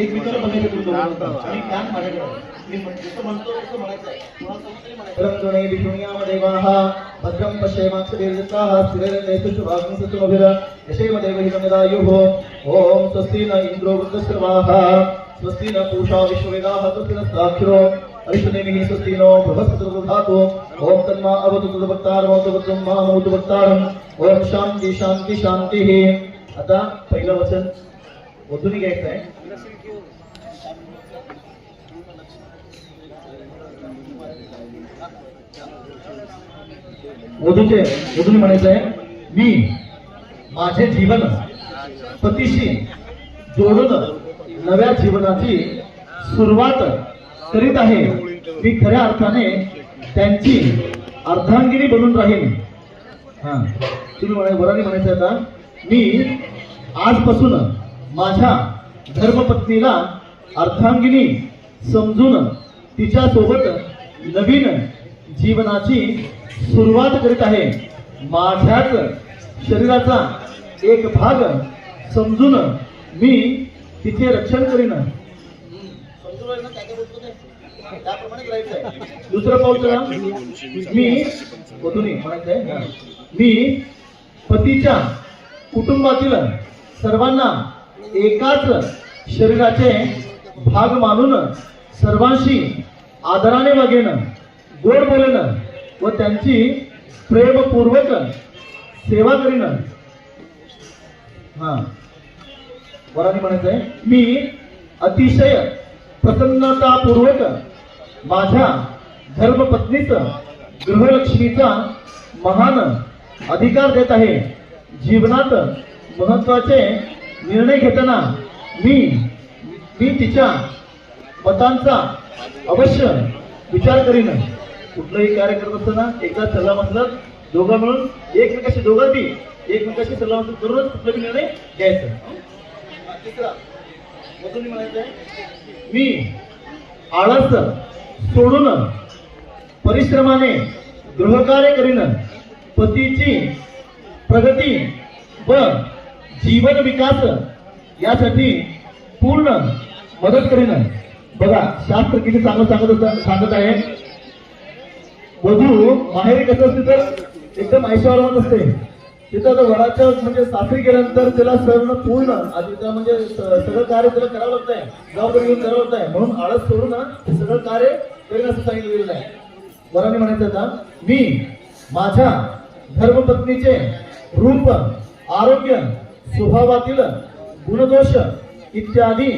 एकमेकांना बघायचं तुमचं आणि ज्ञान माझ्याकडे मी जसं म्हणतो तसं म्हणायचं आहे रंगणे विष्णुयामदेवाः भद्रं पश्येमाक्षदेवताः स्थिरैर्नेतुशुभाग्निसुमभिर यशेमदेव हिरण्यदायुः ॐ स्वस्ति न इन्द्रो वृद्धश्रवाः स्वस्ति न पूषा विश्ववेदाः स्वस्ति नस्ताक्षरो अरिष्टनेमिः स्वस्ति नो बृहस्पतिर्दधातु ॐ तन्मा अवतु तद्भक्तारमवतु मामवतु भक्तारम् ॐ शान्ति शान्ति शान्तिः। आता पहिलं वचन वधूने घ्यायचं आहे। वधूने म्हणायचं आहे, मी माझे जीवन पतीशी जोडून नव्या जीवनाची सुरुवात करीत आहे। मी खऱ्या अर्थाने त्यांची अर्धांगिनी बनून राहीन। तुम्ही वराने म्हणायचं आता, मी आजपासून माझ्या धर्मपत्नीला अर्धांगिनी समजून तिच्या सोबत नवीन जीवनाची सुरुवात करीत आहे। माझ्याच शरीराचा एक भाग समजून मी तिचे रक्षण करीन। दुसरं पाऊल मी वधूने म्हणायचंय, मी पतीच्या कुटुंबातील सर्वांना एकाच शरीराचे भाग मानून सर्वांशी आदराने वागेन, गोड बोलेन व त्यांची प्रेमपूर्वक सेवा करीन। वराने म्हणायचंय, मी अतिशय प्रसन्नतापूर्वक माझ्या धर्मपत्नीच गृहलक्ष्मीचा महान अधिकार देत आहे। जीवनात महत्वाचे निर्णय घेताना मी तिच्या मतांचा अवश्य विचार करीन। कुठलाही कार्य करत असताना एकदा सल्ला मसलत दोघं मिळून एकमेकाशी सल्ला मसलत करूनच कुठलाही निर्णय घ्यायचा। तिसरा वधूने म्हणायचंय, मी आळस सोडून परिश्रमाने गृहकार्य करीन, पतीची प्रगती व जीवन विकास यासाठी पूर्ण मदत करीन। बघा शास्त्र किती चांगलं सांगत आहे। वधू माहेरी कसं असते तर एकदम ऐश्वर्यवान असते, तिथं वराच्या म्हणजे सासरी गेल्यानंतर त्याला सगळं पूर्ण आधी म्हणजे सगळं कार्य त्याला करावं लागत आहे, जबाबदारी घेऊन करावं लागत आहे। म्हणून आळस सोडून सगळं कार्य करेन असं सांगितलेलं आहे। वराने म्हणायचं आता, मी माझ्या धर्मपत्नीचे रूप, आरोग्य, स्वभावातील गुणदोष इत्यादी